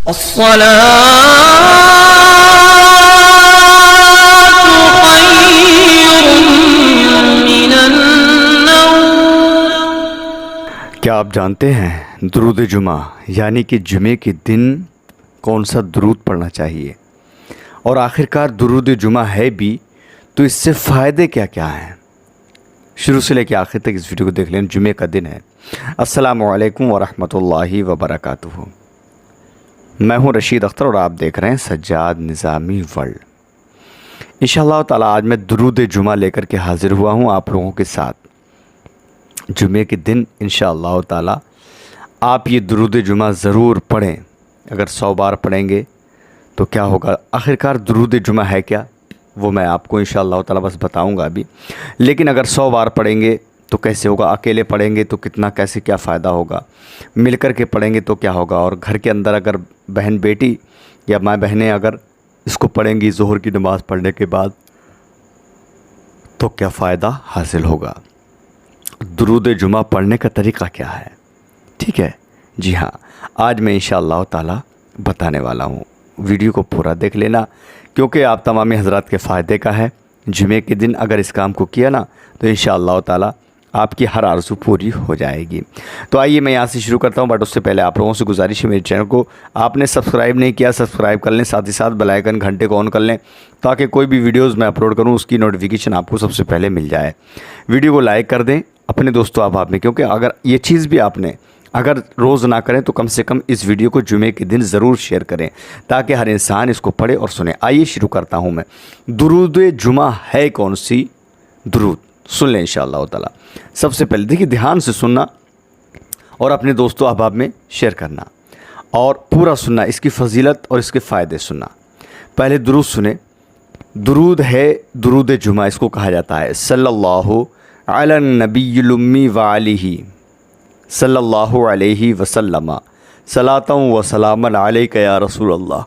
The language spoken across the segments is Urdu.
کیا آپ جانتے ہیں درود جمعہ یعنی کہ جمعے کے دن کون سا درود پڑھنا چاہیے، اور آخرکار درود جمعہ ہے بھی تو اس سے فائدے کیا کیا ہیں؟ شروع سے لے کے آخر تک اس ویڈیو کو دیکھ لیں۔ جمعے کا دن ہے۔ السلام علیکم ورحمۃ اللہ وبرکاتہ۔ میں ہوں رشید اختر اور آپ دیکھ رہے ہیں سجاد نظامی ورلڈ۔ انشاءاللہ تعالیٰ آج میں درود جمعہ لے کر کے حاضر ہوا ہوں آپ لوگوں کے ساتھ۔ جمعے کے دن انشاءاللہ تعالیٰ آپ یہ درود جمعہ ضرور پڑھیں۔ اگر 100 بار پڑھیں گے تو کیا ہوگا؟ آخرکار درود جمعہ ہے کیا وہ میں آپ کو انشاءاللہ تعالیٰ بس بتاؤں گا ابھی، لیکن اگر 100 بار پڑھیں گے تو کیسے ہوگا، اکیلے پڑھیں گے تو کتنا کیسے کیا فائدہ ہوگا، مل کر کے پڑھیں گے تو کیا ہوگا، اور گھر کے اندر اگر بہن بیٹی یا ماں بہنیں اگر اس کو پڑھیں گی ظہر کی نماز پڑھنے کے بعد تو کیا فائدہ حاصل ہوگا۔ درود جمعہ پڑھنے کا طریقہ کیا ہے؟ ٹھیک ہے، جی ہاں، آج میں انشاءاللہ تعالیٰ بتانے والا ہوں۔ ویڈیو کو پورا دیکھ لینا کیونکہ آپ تمام حضرات کے فائدے کا ہے۔ جمعے کے دن اگر اس کام کو کیا نا تو انشاءاللہ تعالیٰ آپ کی ہر آرزو پوری ہو جائے گی۔ تو آئیے میں یہاں سے شروع کرتا ہوں، بٹ اس سے پہلے آپ لوگوں سے گزارش ہے، میرے چینل کو آپ نے سبسکرائب نہیں کیا سبسکرائب کر لیں، ساتھ ہی ساتھ بیل آئیکن گھنٹے کو آن کر لیں تاکہ کوئی بھی ویڈیوز میں اپلوڈ کروں اس کی نوٹیفیکیشن آپ کو سب سے پہلے مل جائے۔ ویڈیو کو لائک کر دیں اپنے دوستوں احباب میں، کیونکہ اگر یہ چیز بھی آپ نے اگر روز نہ کریں تو کم سے کم اس ویڈیو کو جمعے کے دن ضرور شیئر کریں تاکہ ہر انسان اس کو پڑھے اور سنے۔ آئیے شروع کرتا ہوں میں۔ درود جمعہ ہے کون سی؟ درود سن لیں انشاءاللہ تعالیٰ۔ سب سے پہلے دیکھیے، دھیان سے سننا اور اپنے دوستوں احباب میں شیئر کرنا اور پورا سننا، اس کی فضیلت اور اس کے فائدے سننا۔ پہلے درود سنیں۔ درود ہے درود جمعہ، اس کو کہا جاتا ہے صلی اللہ علی النبی الامی وآلہ صلی اللہ علیہ وسلم صلاۃ و سلام علیک یا رسول اللہ۔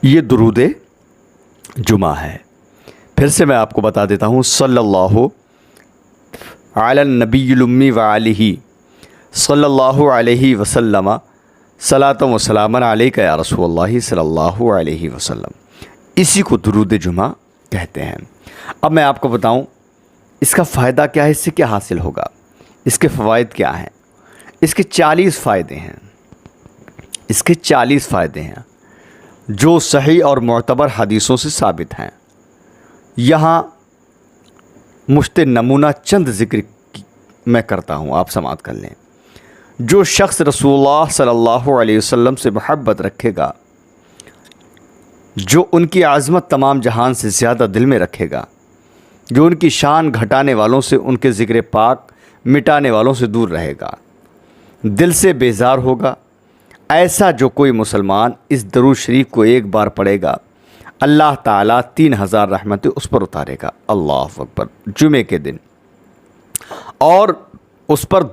یہ درود جمعہ ہے۔ پھر سے میں آپ کو بتا دیتا ہوں، صلی اللہ علی النبی الامی وآلہ صلی اللہ علیہ وسلم صلاۃ و سلام علیک یا رسول اللہ صلی اللہ علیہ وسلم۔ اسی کو درود جمعہ کہتے ہیں۔ اب میں آپ کو بتاؤں اس کا فائدہ کیا ہے، اس سے کیا حاصل ہوگا، اس کے فوائد کیا ہیں۔ اس کے 40 فائدے ہیں، اس کے 40 فائدے ہیں جو صحیح اور معتبر حدیثوں سے ثابت ہیں۔ یہاں مشت نمونہ چند ذکر میں کرتا ہوں، آپ سماعت کر لیں۔ جو شخص رسول اللہ صلی اللہ علیہ وسلم سے محبت رکھے گا، جو ان کی عظمت تمام جہان سے زیادہ دل میں رکھے گا، جو ان کی شان گھٹانے والوں سے، ان کے ذکر پاک مٹانے والوں سے دور رہے گا، دل سے بیزار ہوگا، ایسا جو کوئی مسلمان اس درود شریف کو ایک بار پڑھے گا، اللہ تعالیٰ 3000 رحمتیں اس پر اتارے گا۔ اللہ اکبر۔ جمعے کے دن اور اس پر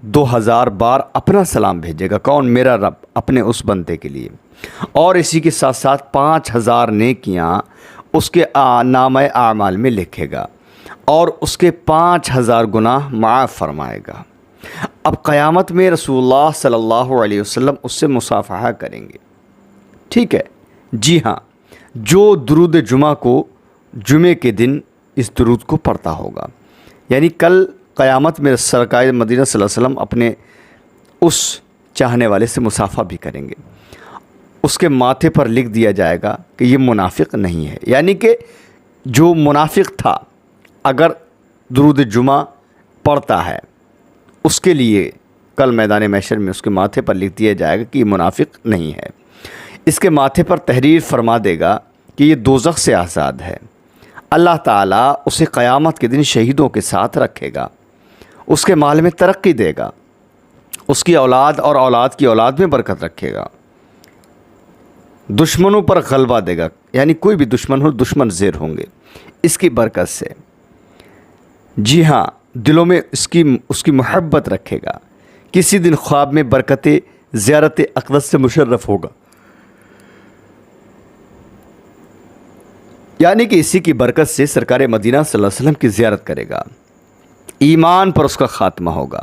2000 بار اپنا سلام بھیجے گا۔ کون؟ میرا رب اپنے اس بندے کے لیے، اور اسی کے ساتھ ساتھ 5000 نیکیاں اس کے نامہ اعمال میں لکھے گا اور اس کے 5000 گناہ معاف فرمائے گا۔ اب قیامت میں رسول اللہ صلی اللہ علیہ وسلم اس سے مصافحہ کریں گے۔ ٹھیک ہے، جی ہاں، جو درود جمعہ کو جمعے کے دن اس درود کو پڑھتا ہوگا، یعنی کل قیامت میں سرکار مدینہ صلی اللہ علیہ وسلم اپنے اس چاہنے والے سے مصافحہ بھی کریں گے۔ اس کے ماتھے پر لکھ دیا جائے گا کہ یہ منافق نہیں ہے، یعنی کہ جو منافق تھا اگر درود جمعہ پڑھتا ہے اس کے لیے کل میدان محشر میں اس کے ماتھے پر لکھ دیا جائے گا کہ یہ منافق نہیں ہے۔ اس کے ماتھے پر تحریر فرما دے گا کہ یہ دوزخ سے آزاد ہے۔ اللہ تعالیٰ اسے قیامت کے دن شہیدوں کے ساتھ رکھے گا، اس کے مال میں ترقی دے گا، اس کی اولاد اور اولاد کی اولاد میں برکت رکھے گا، دشمنوں پر غلبہ دے گا، یعنی کوئی بھی دشمن ہو دشمن زیر ہوں گے اس کی برکت سے۔ جی ہاں، دلوں میں اس کی محبت رکھے گا۔ کسی دن خواب میں برکت زیارت اقدس سے مشرف ہوگا، یعنی کہ اسی کی برکت سے سرکار مدینہ صلی اللہ علیہ وسلم کی زیارت کرے گا، ایمان پر اس کا خاتمہ ہوگا،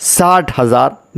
60,000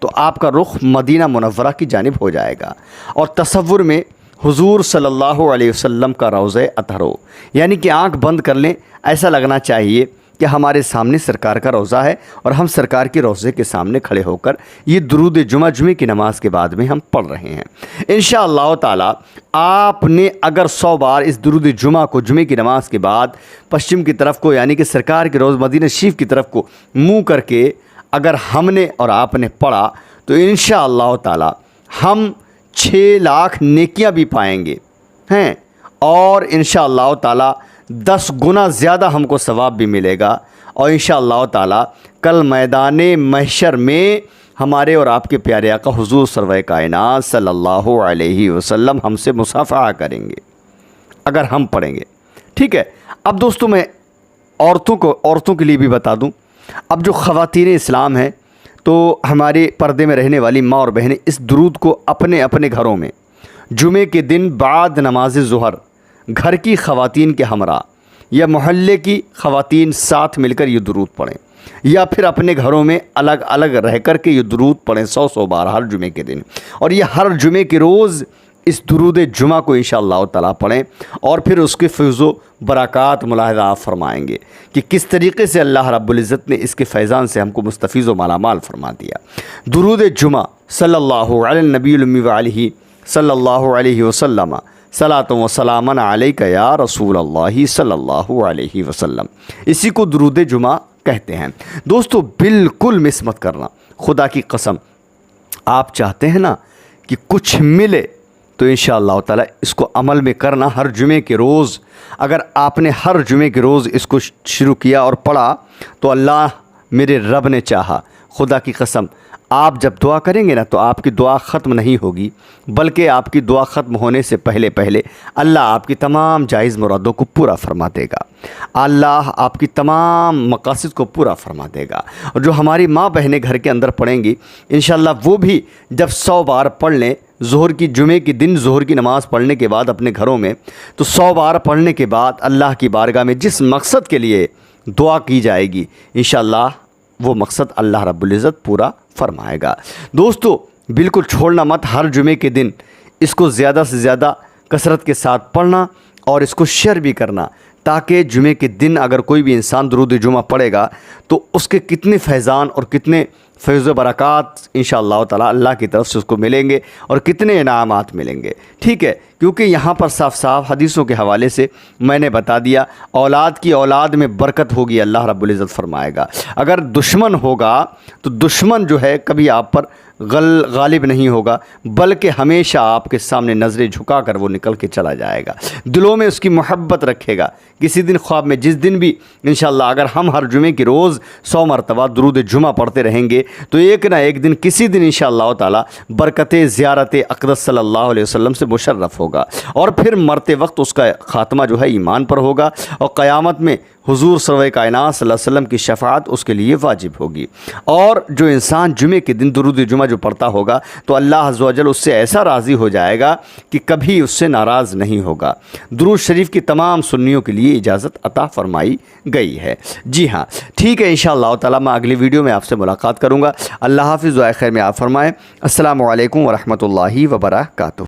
تو آپ کا رخ مدینہ منورہ کی جانب ہو جائے گا، اور تصور میں حضور صلی اللہ علیہ وسلم کا روضہ اطہر ہو، یعنی کہ آنکھ بند کر لیں، ایسا لگنا چاہیے کہ ہمارے سامنے سرکار کا روضہ ہے اور ہم سرکار کے روضے کے سامنے کھڑے ہو کر یہ درود جمعہ کی نماز کے بعد میں ہم پڑھ رہے ہیں۔ انشاءاللہ تعالی آپ نے اگر 100 بار اس درود جمعہ کو جمعے کی نماز کے بعد پشچم کی طرف کو، یعنی کہ سرکار کے روضہ مدینہ شریف کی طرف کو منہ کر کے اگر ہم نے اور آپ نے پڑھا تو انشاءاللہ تعالی ہم 6 لاکھ نیکیاں بھی پائیں گے ہیں، اور انشاءاللہ تعالی 10 گنا زیادہ ہم کو ثواب بھی ملے گا، اور انشاءاللہ تعالی کل میدان محشر میں ہمارے اور آپ کے پیارے آقا حضور سرور کائنات صلی اللہ علیہ وسلم ہم سے مصافحہ کریں گے اگر ہم پڑھیں گے۔ ٹھیک ہے، اب دوستوں میں عورتوں کے لیے بھی بتا دوں، اب جو خواتین اسلام ہیں تو ہمارے پردے میں رہنے والی ماں اور بہنیں اس درود کو اپنے اپنے گھروں میں جمعے کے دن بعد نماز ظہر گھر کی خواتین کے ہمراہ یا محلے کی خواتین ساتھ مل کر یہ درود پڑھیں، یا پھر اپنے گھروں میں الگ الگ رہ کر کے یہ درود پڑھیں 100 بار ہر جمعے کے دن، اور یہ ہر جمعے کے روز اس درود جمعہ کو انشاءاللہ تعالیٰ پڑھیں، اور پھر اس کے فیض و برکات ملاحظہ آپ فرمائیں گے کہ کس طریقے سے اللہ رب العزت نے اس کے فیضان سے ہم کو مستفیض و مالا مال فرما دیا۔ درود جمعہ صلی اللہ علی النبی الامی وعلیہ صلی اللہ علیہ وسلم صلاۃ و سلام علیک یا رسول اللہ صلی اللہ علیہ وسلم، اسی کو درود جمعہ کہتے ہیں۔ دوستو بالکل مس مت کرنا، خدا کی قسم آپ چاہتے ہیں نا کہ کچھ ملے تو انشاءاللہ تعالی اس کو عمل میں کرنا۔ ہر جمعے کے روز اگر آپ نے ہر جمعے کے روز اس کو شروع کیا اور پڑھا تو اللہ میرے رب نے چاہا، خدا کی قسم آپ جب دعا کریں گے نا تو آپ کی دعا ختم نہیں ہوگی، بلکہ آپ کی دعا ختم ہونے سے پہلے اللہ آپ کی تمام جائز مرادوں کو پورا فرما دے گا، اللہ آپ کی تمام مقاصد کو پورا فرما دے گا۔ اور جو ہماری ماں بہنیں گھر کے اندر پڑھیں گی انشاءاللہ وہ بھی جب 100 بار پڑھ لیں جمعے کے دن ظہر کی نماز پڑھنے کے بعد اپنے گھروں میں، تو 100 بار پڑھنے کے بعد اللہ کی بارگاہ میں جس مقصد کے لیے دعا کی جائے گی انشاءاللہ وہ مقصد اللہ رب العزت پورا فرمائے گا۔ دوستو بالکل چھوڑنا مت، ہر جمعے کے دن اس کو زیادہ سے زیادہ کثرت کے ساتھ پڑھنا اور اس کو شیئر بھی کرنا، تاکہ جمعے کے دن اگر کوئی بھی انسان درود جمعہ پڑھے گا تو اس کے کتنے فیضان اور کتنے فیض و برکات انشاءاللہ تعالی اللہ کی طرف سے اس کو ملیں گے اور کتنے انعامات ملیں گے۔ ٹھیک ہے، کیونکہ یہاں پر صاف صاف حدیثوں کے حوالے سے میں نے بتا دیا، اولاد کی اولاد میں برکت ہوگی اللہ رب العزت فرمائے گا۔ اگر دشمن ہوگا تو دشمن جو ہے کبھی آپ پر غالب نہیں ہوگا، بلکہ ہمیشہ آپ کے سامنے نظریں جھکا کر وہ نکل کے چلا جائے گا، دلوں میں اس کی محبت رکھے گا۔ کسی دن خواب میں جس دن بھی انشاءاللہ اگر ہم ہر جمعے کی روز 100 مرتبہ درود جمعہ پڑھتے رہیں گے تو ایک نہ ایک دن کسی دن انشاءاللہ تعالی برکت زیارت اقدس صلی اللہ علیہ وسلم سے مشرف ہوگا، اور پھر مرتے وقت اس کا خاتمہ جو ہے ایمان پر ہوگا، اور قیامت میں حضور سرور کائنات صلی اللہ علیہ وسلم کی شفاعت اس کے لیے واجب ہوگی۔ اور جو انسان جمعے کے دن درود جمعہ جو پڑھتا ہوگا تو اللہ عز و جل اس سے ایسا راضی ہو جائے گا کہ کبھی اس سے ناراض نہیں ہوگا۔ درود شریف کی تمام سنیوں کے لیے اجازت عطا فرمائی گئی ہے۔ جی ہاں ٹھیک ہے، انشاءاللہ تعالی میں اگلی ویڈیو میں آپ سے ملاقات کروں گا۔ اللہ حافظ، دعائے خیر میں آپ فرمائیں۔ السلام علیکم ورحمۃ اللہ وبرکاتہ۔